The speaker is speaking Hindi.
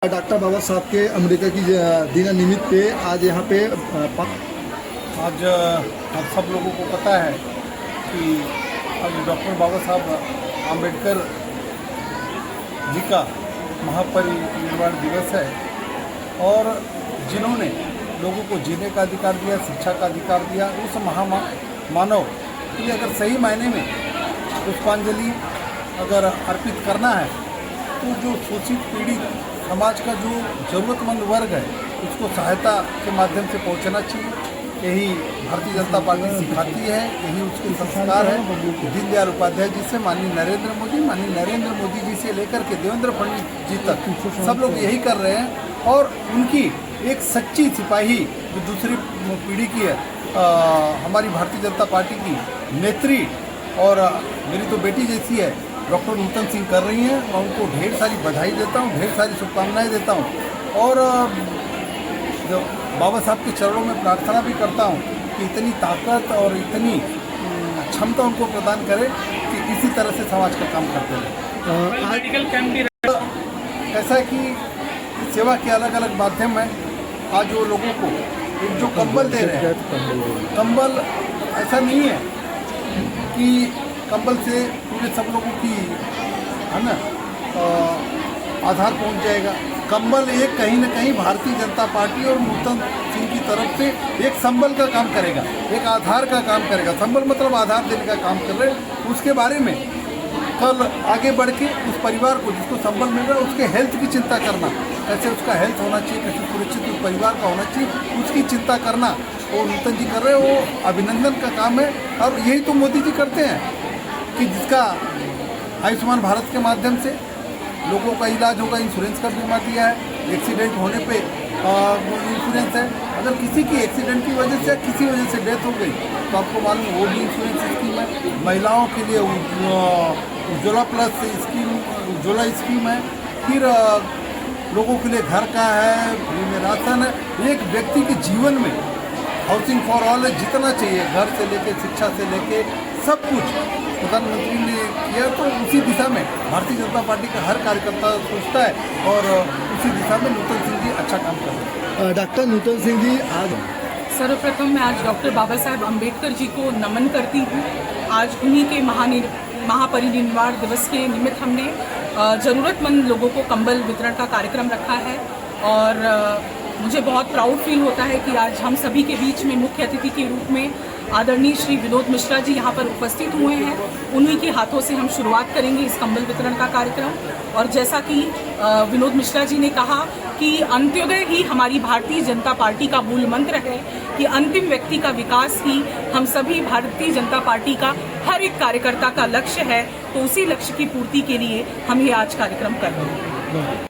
डॉक्टर बाबा साहब के अमेरिका की दिन निमित्त पे आज यहाँ पे आज हम सब लोगों को पता है कि आज डॉक्टर बाबा साहब आम्बेडकर जी का महापरिनिर्वाण दिवस है और जिन्होंने लोगों को जीने का अधिकार दिया, शिक्षा का अधिकार दिया, उस महामानव की अगर सही मायने में पुष्पांजलि अगर अर्पित करना है तो जो शोषित पीड़ित समाज का जो ज़रूरतमंद वर्ग है उसको सहायता के माध्यम से पहुंचना चाहिए। यही भारतीय जनता पार्टी सिखाती है, यही उसके संस्कार है। दीनदयाल उपाध्याय जी से माननीय नरेंद्र मोदी जी से लेकर के देवेंद्र फडणवीस जी तक सब लोग यही कर रहे हैं और उनकी एक सच्ची सिपाही जो दूसरी पीढ़ी की है हमारी भारतीय जनता पार्टी की नेत्री और मेरी तो बेटी जैसी है डॉक्टर नूतन सिंह कर रही हैं। मैं उनको ढेर सारी बधाई देता हूँ, ढेर सारी शुभकामनाएं देता हूँ और जो बाबा साहब के चरणों में प्रार्थना भी करता हूँ कि इतनी ताकत और इतनी क्षमता उनको प्रदान करे कि इसी तरह से समाज का काम करते रहें। मेडिकल कैंप भी ऐसा है कि सेवा के अलग अलग माध्यम हैं। आज वो लोगों को एक जो कंबल दे रहे हैं, कंबल ऐसा नहीं है कि कंबल से पूरे सब लोगों की है ना आधार पहुंच जाएगा। कंबल एक कहीं न कहीं भारतीय जनता पार्टी और नूतन सिंह की तरफ से एक संबल का काम करेगा, एक आधार का काम करेगा। संबल मतलब आधार देने का काम कर रहे हैं। उसके बारे में कल आगे बढ़ के उस परिवार को जिसको संबल मिल रहा है उसके हेल्थ की चिंता करना, कैसे उसका हेल्थ होना चाहिए, कैसे सुरक्षित उस परिवार का होना चाहिए, उसकी चिंता करना वो नूतन जी कर रहे हैं। वो अभिनंदन का काम है और यही तो मोदी जी करते हैं कि जिसका आयुष्मान भारत के माध्यम से लोगों का इलाज होगा, इंश्योरेंस का बीमा दिया है, एक्सीडेंट होने पे इंश्योरेंस है। अगर किसी की एक्सीडेंट की वजह से किसी वजह से डेथ हो गई तो आपको मालूम वो भी इंश्योरेंस स्कीम है। महिलाओं के लिए Ujjwala plus scheme, Ujjwala scheme है। फिर लोगों के लिए घर का है, फ्री में राशन है। एक व्यक्ति के जीवन में हाउसिंग फॉर ऑल है, जितना चाहिए घर से लेके शिक्षा से लेके सब कुछ प्रधानमंत्री ने किया। तो उसी दिशा में भारतीय जनता पार्टी का हर कार्यकर्ता सोचता है और उसी दिशा में नूतन सिंह जी अच्छा काम कर रहे हैं। डॉक्टर नूतन सिंह जी आज सर्वप्रथम मैं आज डॉक्टर बाबा साहब अम्बेडकर जी को नमन करती हूँ। आज उन्हीं के महापरिनिर्वाण दिवस के निमित्त हमने ज़रूरतमंद लोगों को कंबल वितरण का कार्यक्रम रखा है और मुझे बहुत प्राउड फील होता है कि आज हम सभी के बीच में मुख्य अतिथि के रूप में आदरणीय श्री विनोद मिश्रा जी यहाँ पर उपस्थित हुए हैं। उन्हीं के हाथों से हम शुरुआत करेंगे इस कंबल वितरण का कार्यक्रम। और जैसा कि विनोद मिश्रा जी ने कहा कि अंत्योदय ही हमारी भारतीय जनता पार्टी का मूल मंत्र है कि अंतिम व्यक्ति का विकास ही हम सभी भारतीय जनता पार्टी का हर एक कार्यकर्ता का लक्ष्य है। तो उसी लक्ष्य की पूर्ति के लिए हम ये आज कार्यक्रम कर रहे हैं।